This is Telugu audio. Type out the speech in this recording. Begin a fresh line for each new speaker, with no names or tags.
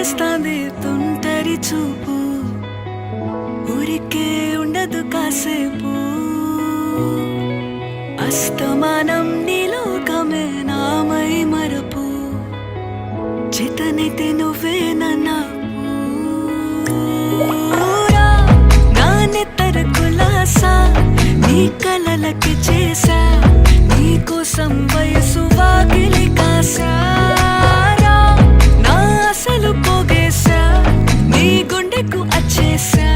చేస్తాంది తుంటరి చూపు, ఊరికే ఉండదు కాసేపు. అస్తమానం నీలోకమే నామై మరపు, చేతనైతే నువ్వే నన్నాపు. నానెత్తర కులాసా నీ కలలకి చేసా, నీ కోసం వయసు వాకిలి కాసా. నా అసలు పోగేశా, నీ గుండెకు అచ్చేసా.